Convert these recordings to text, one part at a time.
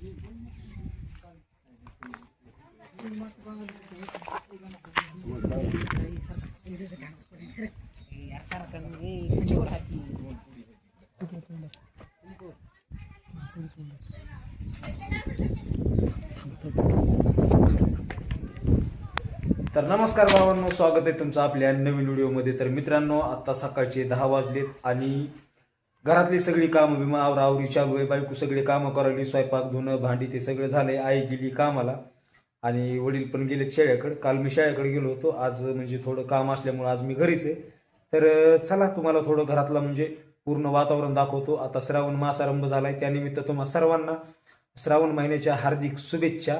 तर नमस्कार भावांनो, स्वागत आहे तुमचं आपल्या नवीन व्हिडिओमध्ये. तर मित्रांनो, आता सकाळचे 10 वाजलेत आणि घरातली सगळी कामं विमा आवरावरी चालू आहे. बायको सगळी कामं करायली, स्वयंपाक धुणं भांडी ते सगळं झालंय. आई गेली कामाला आणि वडील पण गेलेत शाळेकडे. काल मी शाळेकडे गेलो होतो, आज म्हणजे थोडं काम असल्यामुळे आज मी घरीच आहे. तर चला तुम्हाला थोडं घरातलं म्हणजे पूर्ण वातावरण दाखवतो. आता श्रावण मास आरंभ झालाय, त्यानिमित्त तुम्हा सर्वांना श्रावण महिन्याच्या हार्दिक शुभेच्छा.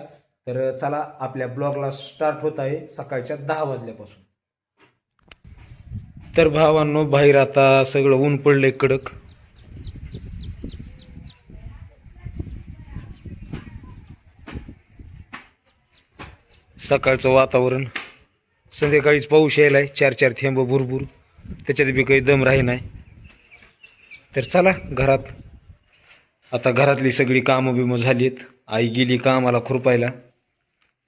तर चला आपल्या ब्लॉगला स्टार्ट होत आहे सकाळच्या 10 वाजल्यापासून. तर भावांनो, बाहेर आता सगळं ऊन पडलंय कडक. सकाळचं वातावरण, संध्याकाळीच पाऊस यायलाय, 4-4 थेंब भुरभुर, त्याच्यात बी काही दम राही नाही. तर चला घरात, आता घरातली सगळी कामं बिमं झालीत. आई गेली कामाला खुरपायला.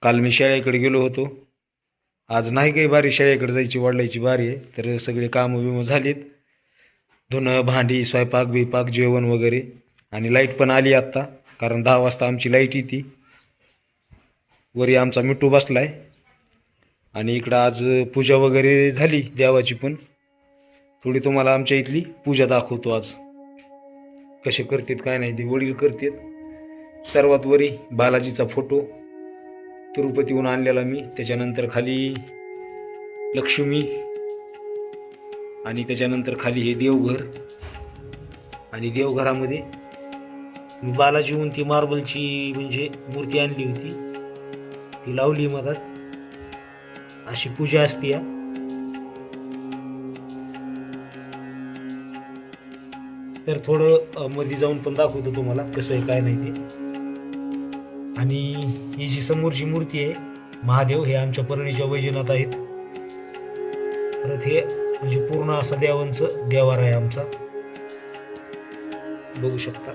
काल मी शाळेकडे गेलो होतो, आज नाही काही बारी शाळेकडे जायची, वडिलांची बारी आहे. तर सगळे कामं बिमं झालीत, धुणं भांडी स्वयंपाक बिपाक जेवण वगैरे. आणि लाईट पण आली आत्ता, कारण 10 वाजता आमची लाईट येते. वरी आमचा मिट्टू बसलाय आणि इकडं आज पूजा वगैरे झाली देवाची. पण थोडी तुम्हाला आमच्या इथली पूजा दाखवतो आज, कसे करतात काय नाही ते वडील करतात. सर्वात वरी बालाजीचा फोटो तिरुपतीहून आणलेला मी, त्याच्यानंतर खाली लक्ष्मी आणि त्याच्यानंतर खाली हे देवघर. आणि देवघरामध्ये मी बालाजीहून ती मार्बलची म्हणजे मूर्ती आणली होती, ती लावली मधात. अशी पूजा असते या. तर थोडं मध्ये जाऊन पण दाखवतो तुम्हाला कसं आहे काय नाही ते. आणि ही जी समोरची मूर्ती आहे महादेव, हे आमच्या परळीच्या वैजनाथ आहेत. परत हे म्हणजे पूर्ण असं देवांचं देवार आहे आमचा, बघू शकता.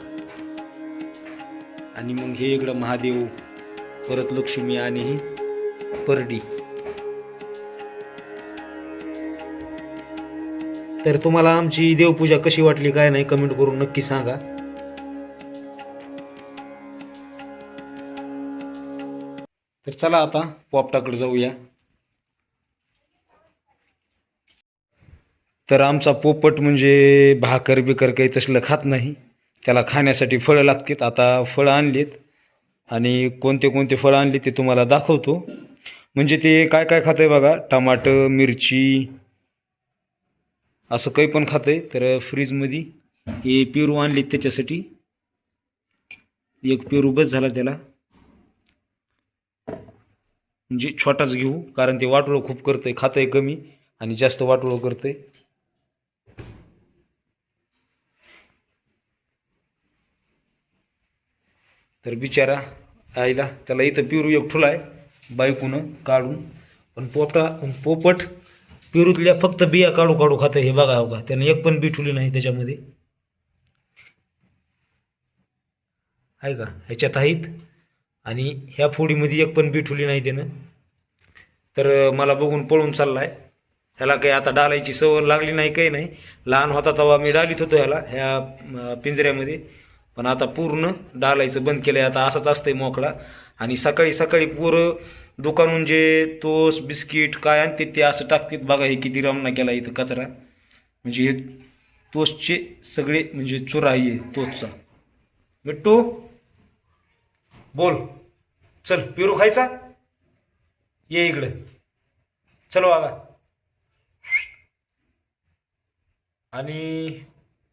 आणि मग हे इकडं महादेव, परत लक्ष्मी आणि ही परडी. तर तुम्हाला आमची देवपूजा कशी वाटली काय नाही कमेंट करून नक्की सांगा. तर चला आता पोपटाकडे जाऊया. तर आमचा पोपट म्हणजे भाकर बिकर काही तसलं खात नाही, त्याला खाण्यासाठी फळं लागतात. आता फळं आणलीत आणि कोणते कोणते फळं आणली ते तुम्हाला दाखवतो. म्हणजे ते काय काय खातंय बघा, टमाटर मिरची असं काही पण खातंय. तर फ्रीजमध्ये हे पेरू आणलीत त्याच्यासाठी, एक पेरू बस झाला त्याला. म्हणजे छोटाच घेऊ, कारण ते वाटोळं खूप करतंय, खातंय कमी आणि जास्त वाटोळं करतंय. तर बिचारा आईला त्याला इथं पेरू एक ठुलाय बायकून काढून. पण पोपट पेरूतल्या फक्त बिया काढू काढू खातंय. हे बघा बघा, त्याने एक पण बी ठुली नाही त्याच्यामध्ये, आहे का ह्याच्यात आहेत. आणि ह्या फोडीमध्ये एक पण बी ठुली नाही त्यानं. तर मला बघून पळून चाललाय. ह्याला काही आता डालायची सवय लागली नाही, काही नाही. लहान होता तेव्हा मी डालीत होतो ह्याला ह्या पिंजऱ्यामध्ये, पण आता पूर्ण डालायचं बंद केलंय. आता असंच असतंय मोकळा. आणि सकाळी सकाळी पोरं दुकानून जे टोस बिस्किट काय आणते ते असं टाकतात बघा. हे किती रमना केला इथं कचरा. म्हणजे हे टोस्टचे सगळे म्हणजे चुरा आहे टोस्टचा. मिट्टू बोल, चल पेरू खायचा, ये इकडे, चलो आगा. आणि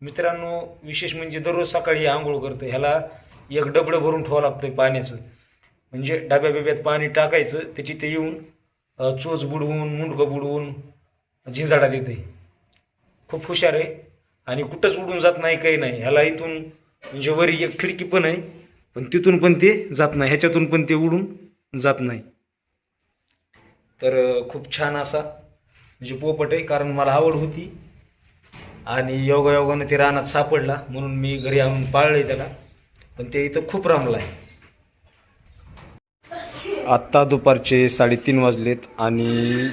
मित्रांनो, विशेष म्हणजे दररोज सकाळी आंघोळ करतं. ह्याला एक डबडं भरून ठेवावं लागतंय पाण्याचं. म्हणजे डब्या बिब्यात पाणी टाकायचं, त्याची ते येऊन चोच बुडवून मुंडकं बुडवून झिंजाडा देते. खूप हुशार आहे आणि कुठंच उडून जात नाही, काही नाही. ह्याला इथून म्हणजे वरी एक खिडकी पण आहे, पण तिथून पण ते जात नाही, ह्याच्यातून पण ते उडून जात नाही. तर खूप छान असा म्हणजे पोपट आहे, कारण मला आवड होती आणि योगायोगानं ते रानात सापडला म्हणून मी घरी आणून पाळलंय त्याला. पण ते इथं खूप रमलाय. आत्ता दुपारचे 3:30 वाजलेत आणि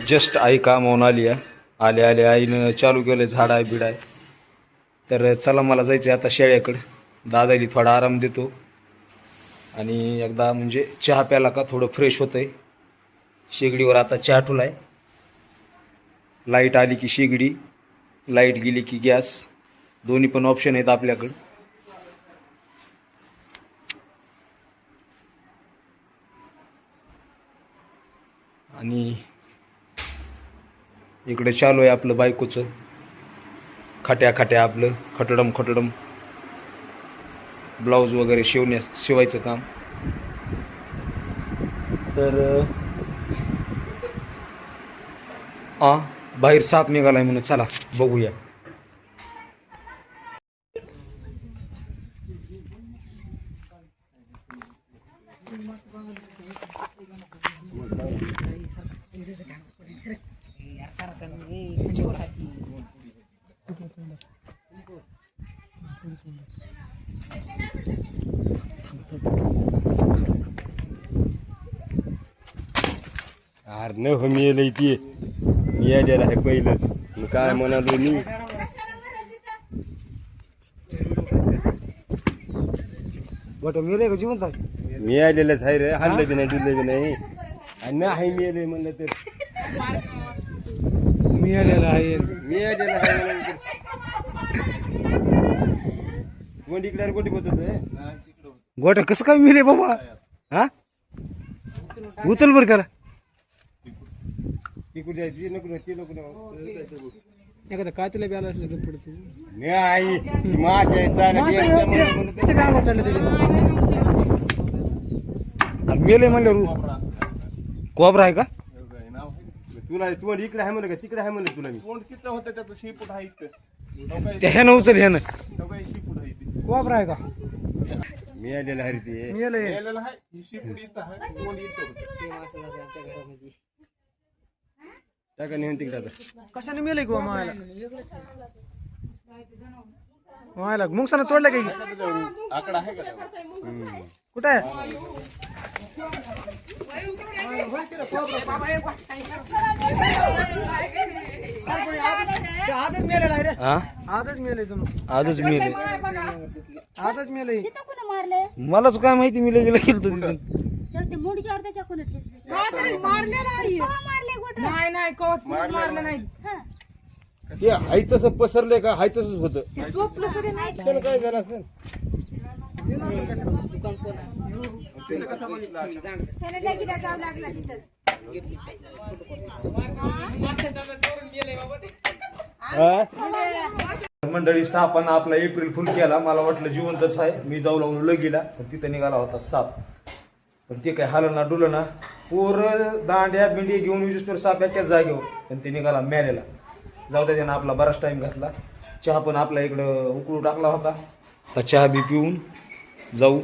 जस्ट आई कामावून आली आहे. आल्या आल्या आईनं चालू केलं झाडाय बिडाय. तर चला मला जायचं आहे आता शेळ्याकडं. दादाली थोडा आराम देतो आणि एकदा म्हणजे चहा प्याला का थोडं फ्रेश होतं आहे. शेगडीवर आता चहा ठुलाय. लाईट आली की शेगडी, लाईट गेली की गॅस, दोन्ही पण ऑप्शन आहेत आपल्याकडं. आणि इकडे चालू आहे आपलं बायकोचं खट्या आपलं खटडम ब्लाऊज वगैरे शिवायचं काम. तर बाहेर साप निघालाय म्हणून चला बघूया. अरे न हो मिळालं ती मिळालेलं आहे पहिलंच. मग काय म्हणालो मी बट मेले का जिवंत आहे? मिळालेलंच आहे रे. हल्लं बी नाही डुललं बी नाही आणि नाही मिळाले म्हणलं तर मिळालेलं आहे. मिळालेलं आहे गोंडी इकडे गोटी पोचत गोट्या कसं काय मिळे बाबा? हा उचल बरं करा. तिकडे जायची नको ते नको एखादा काय तुला ब्याला असलं का पुढे तू नाही ती माशा आहे, चालत मेले म्हणल्यावर कोबरा आहे का? तुला तू इकडे आहे म्हणलं का तिकडे आहे म्हणलं तुला मी तोंड किती होतं त्याचं शेपूट आहे इथं त्या ह्यानं उचल ह्यानं शेपूट आहे ते कोबरा आहे का? मिळालेलं आहे रे ते मिळालं आहे ही शेपूट इथं आहे तोंड इथं टाका नेऊन तिकडे आता कशाने मेले किंवा मायला मायला मुंगसानं तोडलं काही आकडा आहे का कुठं आहे? आजच मेलेला आहे रे. आजच मेले तुम्ही आजच मेले आजच मेले. मलाच काय माहिती मी गेलं गेलं तिथून. ते हाय तसं पसरलंय का हाय तसंच होतं काय झालं असं मंडळी सापानं आपला एप्रिल फुल केला. मला वाटलं जिवंतच आहे. मी जाऊ लागलो लगीला पण तिथं निघाला होता साप. पण ते काय हाल ना डुलं ना पोरं दांड्या बिंडी घेऊन युजूस साप त्याच जागेवर. पण ते निघाला मेलेला. जाऊ द्या त्यानं आपला बराच टाइम घातला. चहा पण आपला इकडं उकळू टाकला होता. आता चहा बी पिऊन जाऊ.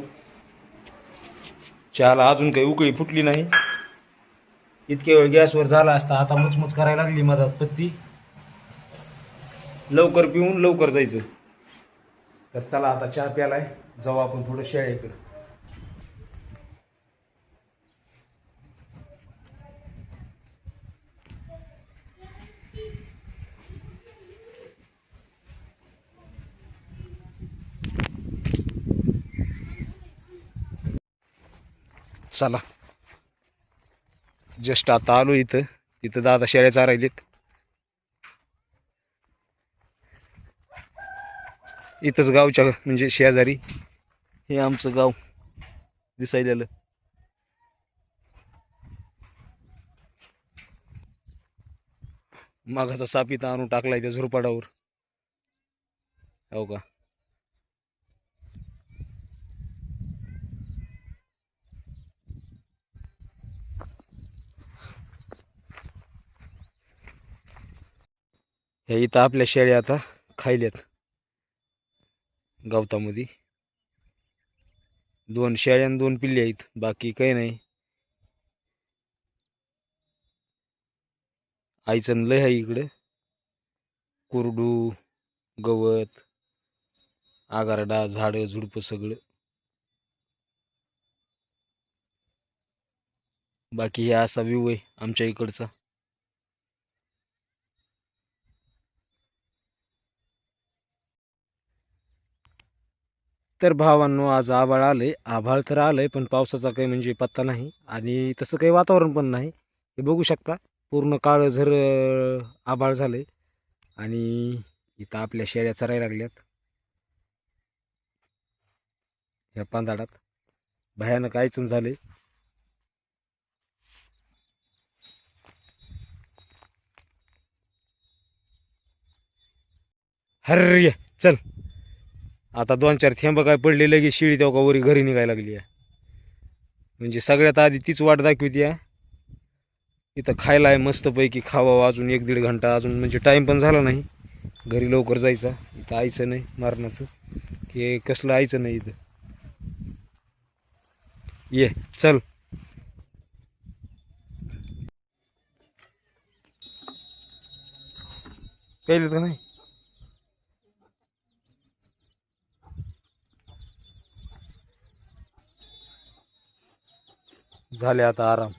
चहाला अजून काही उकळी फुटली नाही. इतके वेळ गॅसवर झाला असता. आता मुचमुच करायला लागली मधात पत्ती. लवकर पिऊन लवकर जायचं. तर चला आता चहा प्यालाय जाऊ आपण थोडं शेळ्याकडे. चला जस्ट आता आलो इथं दादा शेळ्या चारायलेत. इथंच गावच्या म्हणजे शेजारी हे आमचं गाव दिसायलेलं. मागाचा साप इथं आणून टाकलाय त्या झुरपाडावर हो का. हे इथं आपल्या शेळ्या आता खायल्यात गवतामध्ये. 2 शेळ्या आणि 2 पिल्ले आहेत. बाकी काही नाही. आईचं लय आहे इकडे. कुरडू गवत आगारडा झाडं झुडपं सगळं. बाकी हे असा व्ह्यू आहे आमच्या इकडचा. तर भावांनो, आज आभाळ आलंय. आभाळ तर आलंय पण पावसाचा काही म्हणजे पत्ता नाही आणि तसं काही वातावरण पण नाही. हे बघू शकता पूर्ण काळझर आभाळ झालंय. आणि इथं आपल्या शेळ्या चरायला लागल्यात ह्या पांदाडात. भयानक अडचण झाले. हर्य चल, आता 2-4 थेंब काय पडले लगेच शिळी तेव्हा का वरी घरी निघायला लागली आहे. म्हणजे सगळ्यात आधी तीच वाट दाखवती आहे. इथं खायला आहे मस्तपैकी, खावा अजून 1-1.5 घंटा अजून, म्हणजे टाइम पण झाला नाही घरी लवकर जायचा. इथं आयचं नाही मारणाचं, की कसलं आयचं नाही इथं. ये चल. पहिलं तर नाही झाले आता आराम.